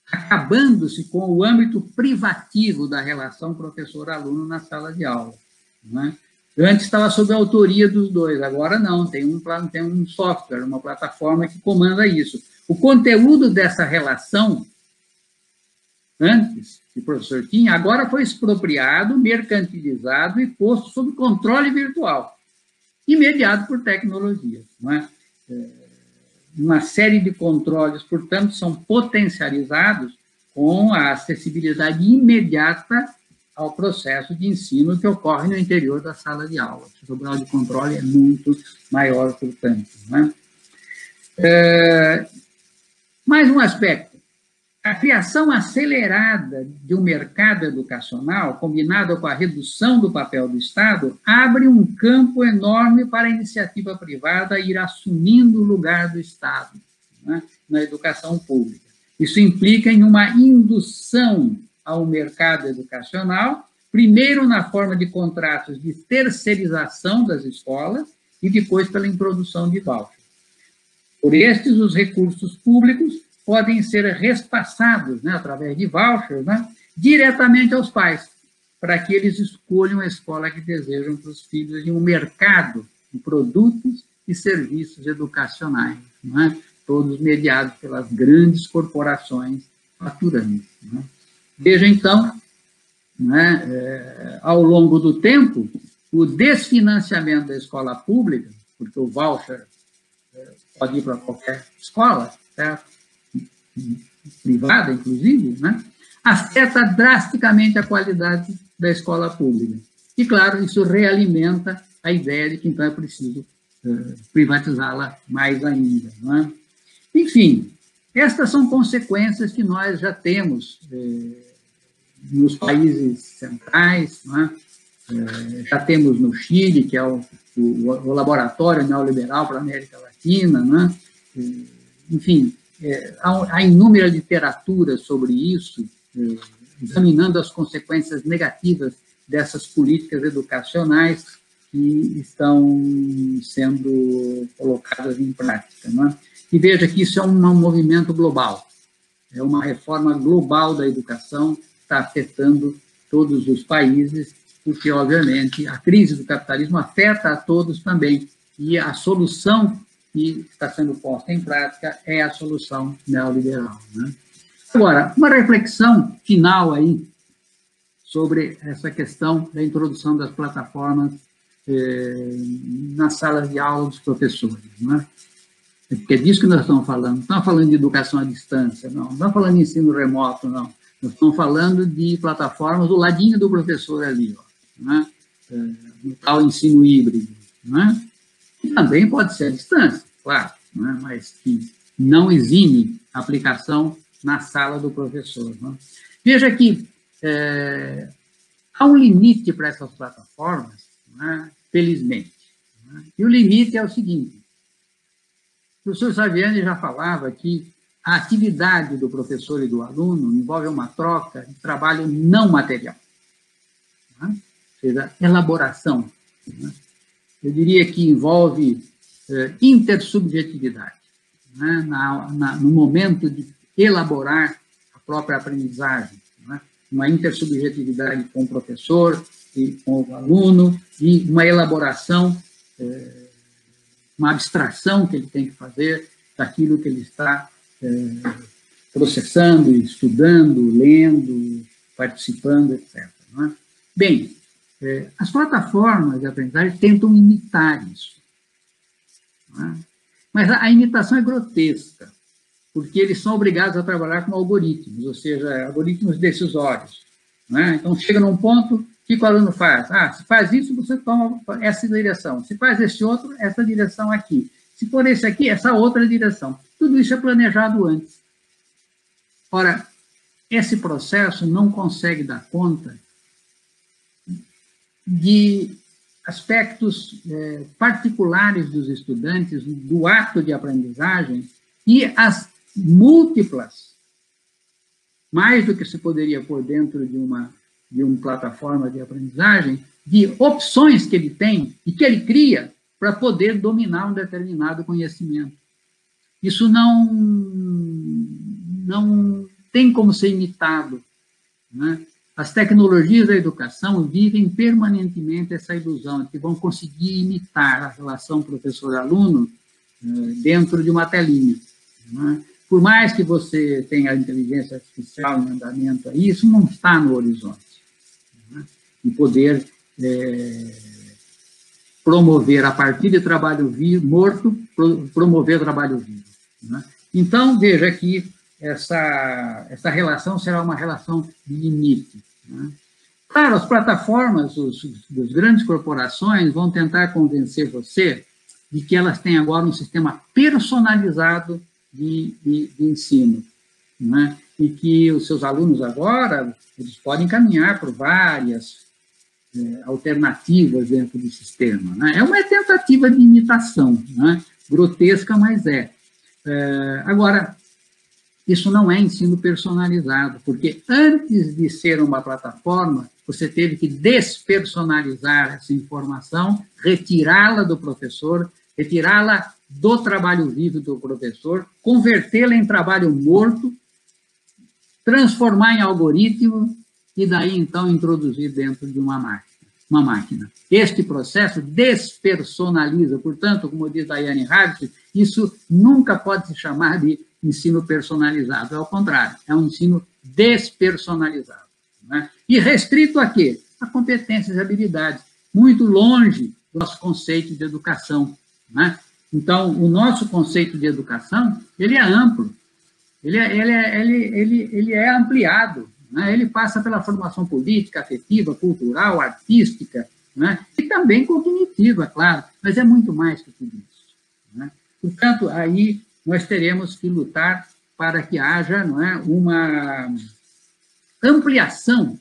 acabando-se com o âmbito privativo da relação professor-aluno na sala de aula, né? Antes estava sob a autoria dos dois, agora não, tem um software, uma plataforma que comanda isso. O conteúdo dessa relação, antes, que o professor tinha, agora foi expropriado, mercantilizado e posto sob controle virtual, e mediado por tecnologias, não é? Uma série de controles, portanto, são potencializados com a acessibilidade imediata ao processo de ensino que ocorre no interior da sala de aula. O grau de controle é muito maior, portanto, né? Mais um aspecto. A criação acelerada de um mercado educacional, combinada com a redução do papel do Estado, abre um campo enorme para a iniciativa privada ir assumindo o lugar do Estado, né, na educação pública. Isso implica em uma indução ao mercado educacional, primeiro na forma de contratos de terceirização das escolas e depois pela introdução de vouchers. Por estes, os recursos públicos podem ser repassados, né, através de vouchers, né, diretamente aos pais, para que eles escolham a escola que desejam para os filhos em um mercado de produtos e serviços educacionais, né, todos mediados pelas grandes corporações faturantes, né. Veja, então, né, ao longo do tempo, o desfinanciamento da escola pública, porque o voucher pode ir para qualquer escola, certo? Privada, inclusive, né, afeta drasticamente a qualidade da escola pública. E, claro, isso realimenta a ideia de que, então, é preciso privatizá-la mais ainda, né? Enfim, estas são consequências que nós já temos nos países centrais, né? Já temos no Chile, que é o laboratório neoliberal para a América Latina, né? Enfim, há inúmera literatura sobre isso, examinando as consequências negativas dessas políticas educacionais que estão sendo colocadas em prática, não é? E veja que isso é um movimento global, é uma reforma global da educação que está afetando todos os países, porque, obviamente, a crise do capitalismo afeta a todos também, e a solução que está sendo posta em prática é a solução neoliberal, né? Agora, uma reflexão final aí sobre essa questão da introdução das plataformas nas salas de aula dos professores, né? Porque é disso que nós estamos falando. Não estamos falando de educação à distância, não estamos falando de ensino remoto, não. Nós estamos falando de plataformas do ladinho do professor ali, ó, né? No tal ensino híbrido, né? E também pode ser à distância, claro, né? Mas que não exime a aplicação na sala do professor, né? Veja que há um limite para essas plataformas, né? Felizmente, né? E o limite é o seguinte: o professor Saviani já falava que a atividade do professor e do aluno envolve uma troca de trabalho não material, né? Ou seja, elaboração, né? Eu diria que envolve intersubjetividade, né? No momento de elaborar a própria aprendizagem, né? Uma intersubjetividade com o professor e com o aluno, e uma elaboração, uma abstração que ele tem que fazer daquilo que ele está processando, estudando, lendo, participando, etc. Né? Bem, as plataformas de aprendizagem tentam imitar isso, né? Mas a imitação é grotesca, porque eles são obrigados a trabalhar com algoritmos, ou seja, algoritmos decisórios, né? Então, chega num ponto, o que o aluno faz? Se faz isso, você toma essa direção. Se faz esse outro, essa direção aqui. Se for esse aqui, essa outra direção. Tudo isso é planejado antes. Ora, esse processo não consegue dar conta de aspectos particulares dos estudantes, do ato de aprendizagem e as múltiplas, mais do que se poderia pôr dentro de uma plataforma de aprendizagem, de opções que ele tem e que ele cria para poder dominar um determinado conhecimento. Isso não tem como ser imitado, né? As tecnologias da educação vivem permanentemente essa ilusão de que vão conseguir imitar a relação professor-aluno dentro de uma telinha, né? Por mais que você tenha a inteligência artificial em andamento aí, isso não está no horizonte, né? E poder promover, a partir de trabalho morto, promover trabalho vivo, né? Então, veja que essa relação será uma relação de limite, né? Claro, as plataformas, das grandes corporações vão tentar convencer você de que elas têm agora um sistema personalizado de ensino, né? E que os seus alunos agora, eles podem caminhar por várias alternativas dentro do sistema, né? É uma tentativa de imitação, né? Grotesca, mas agora, isso não é ensino personalizado, porque antes de ser uma plataforma, você teve que despersonalizar essa informação, retirá-la do professor, retirá-la do trabalho vivo do professor, convertê-la em trabalho morto, transformar em algoritmo e daí, então, introduzir dentro de uma máquina. Este processo despersonaliza, portanto, como diz Diane Harvey, isso nunca pode se chamar de ensino personalizado, ao contrário, é um ensino despersonalizado, né? E restrito a quê? A competências e habilidades, muito longe do nosso conceito de educação, né? Então, o nosso conceito de educação, ele é amplo, ele é ampliado, né? Ele passa pela formação política, afetiva, cultural, artística, né? E também cognitiva, claro, mas é muito mais que tudo isso, né? Portanto, aí nós teremos que lutar para que haja, não é, uma ampliação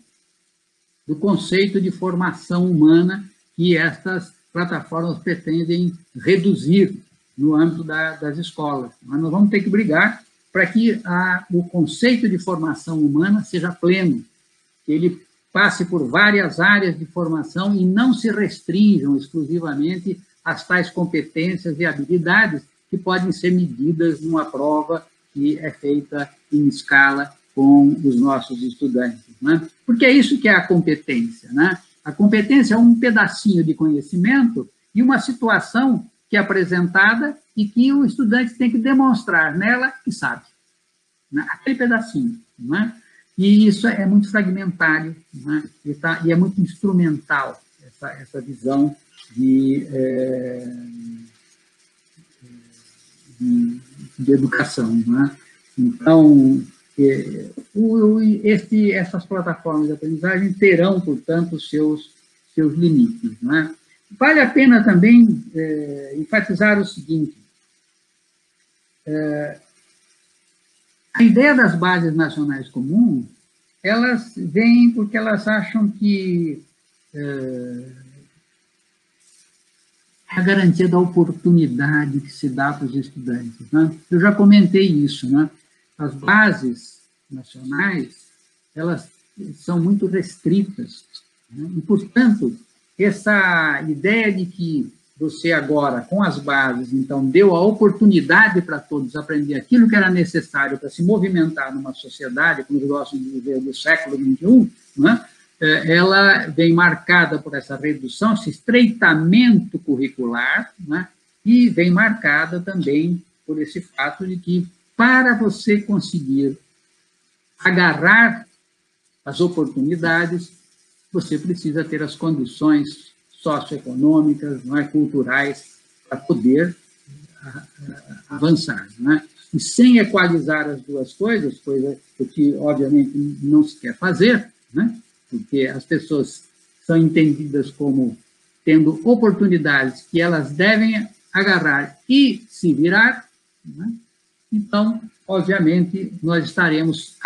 do conceito de formação humana que estas plataformas pretendem reduzir no âmbito das escolas. Mas nós vamos ter que brigar para que o conceito de formação humana seja pleno, que ele passe por várias áreas de formação e não se restringam exclusivamente às tais competências e habilidades que podem ser medidas numa prova que é feita em escala com os nossos estudantes, né? Porque é isso que é a competência, né? A competência é um pedacinho de conhecimento e uma situação que é apresentada e que o estudante tem que demonstrar nela que sabe, né? Aquele pedacinho, né? E isso é muito fragmentário, né? E é muito instrumental, essa visão de educação, né? Então, essas plataformas de aprendizagem terão, portanto, os seus limites, né? Vale a pena também enfatizar o seguinte: a ideia das bases nacionais comuns, elas vêm porque elas acham que a garantia da oportunidade que se dá para os estudantes, né? Eu já comentei isso, né? As bases nacionais, elas são muito restritas, né? E, portanto, essa ideia de que você agora, com as bases, então, deu a oportunidade para todos aprender aquilo que era necessário para se movimentar numa sociedade, como eles gostam de dizer, do século XXI, né? Ela vem marcada por essa redução, esse estreitamento curricular, né? E vem marcada também por esse fato de que, para você conseguir agarrar as oportunidades, você precisa ter as condições socioeconômicas, não é, culturais, para poder avançar, né? E sem equalizar as duas coisas, coisa que, obviamente, não se quer fazer, né? Porque as pessoas são entendidas como tendo oportunidades que elas devem agarrar e se virar, né? Então, obviamente, nós estaremos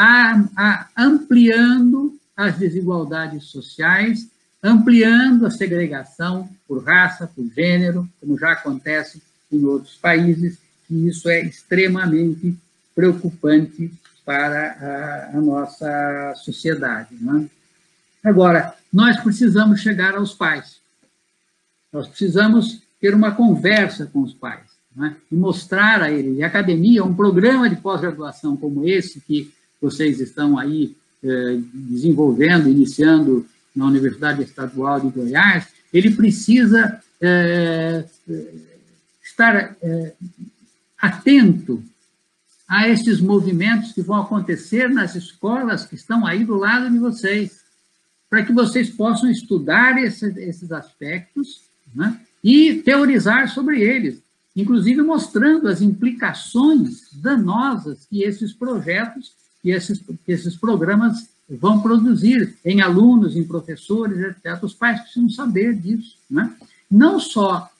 ampliando as desigualdades sociais, ampliando a segregação por raça, por gênero, como já acontece em outros países, e isso é extremamente preocupante para a nossa sociedade, né? Agora, nós precisamos chegar aos pais. Nós precisamos ter uma conversa com os pais, né? E mostrar a eles. E a academia, um programa de pós-graduação como esse, que vocês estão aí desenvolvendo, iniciando na Universidade Estadual de Goiás, ele precisa estar atento a esses movimentos que vão acontecer nas escolas que estão aí do lado de vocês, para que vocês possam estudar esses aspectos, né, e teorizar sobre eles, inclusive mostrando as implicações danosas que esses projetos, que esses programas vão produzir em alunos, em professores, etc. Os pais precisam saber disso, né? Não só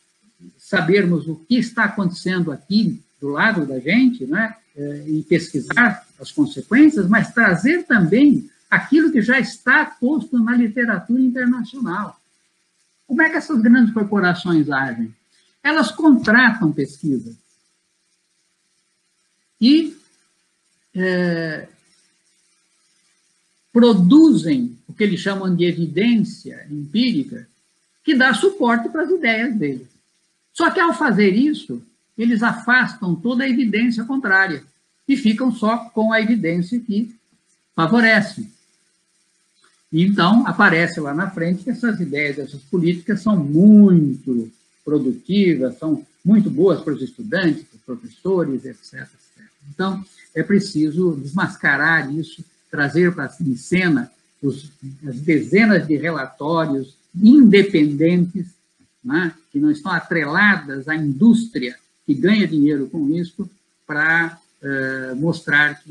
sabermos o que está acontecendo aqui do lado da gente, né, e pesquisar as consequências, mas trazer também aquilo que já está posto na literatura internacional. Como é que essas grandes corporações agem? Elas contratam pesquisa e produzem o que eles chamam de evidência empírica, que dá suporte para as ideias deles. Só que, ao fazer isso, eles afastam toda a evidência contrária e ficam só com a evidência que favorece. Então, aparece lá na frente que essas ideias, essas políticas são muito produtivas, são muito boas para os estudantes, para os professores, etc. Então, é preciso desmascarar isso, trazer para em cena as dezenas de relatórios independentes, né, que não estão atreladas à indústria que ganha dinheiro com isso, para mostrar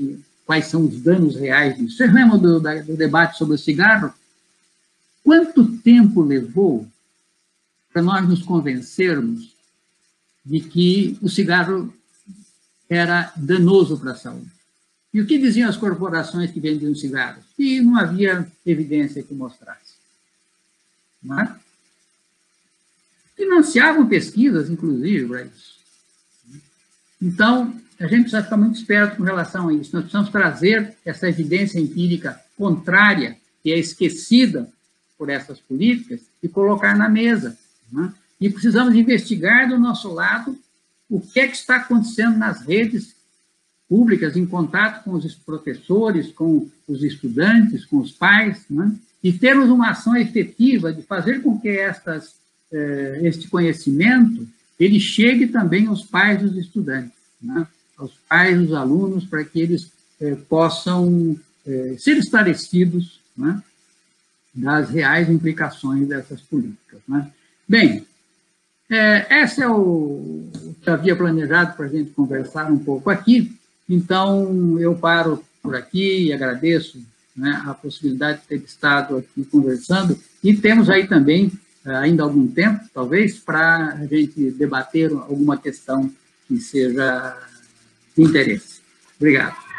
quais são os danos reais disso. Vocês lembram do debate sobre o cigarro? Quanto tempo levou para nós nos convencermos de que o cigarro era danoso para a saúde? E o que diziam as corporações que vendiam cigarros? Que não havia evidência que mostrasse. Não é? Financiavam pesquisas, inclusive, para isso. Então, a gente precisa ficar muito esperto com relação a isso. Nós precisamos trazer essa evidência empírica contrária, que é esquecida por essas políticas, e colocar na mesa, né? E precisamos investigar do nosso lado o que é que está acontecendo nas redes públicas em contato com os professores, com os estudantes, com os pais, né? E termos uma ação efetiva de fazer com que este conhecimento ele chegue também aos pais dos estudantes, né? Aos pais dos alunos, para que eles possam ser esclarecidos, né? Das reais implicações dessas políticas, né? Bem, esse é o que havia planejado para a gente conversar um pouco aqui, então eu paro por aqui e agradeço, né, a possibilidade de ter estado aqui conversando, e temos aí também ainda algum tempo, talvez, para a gente debater alguma questão que seja de interesse. Obrigado.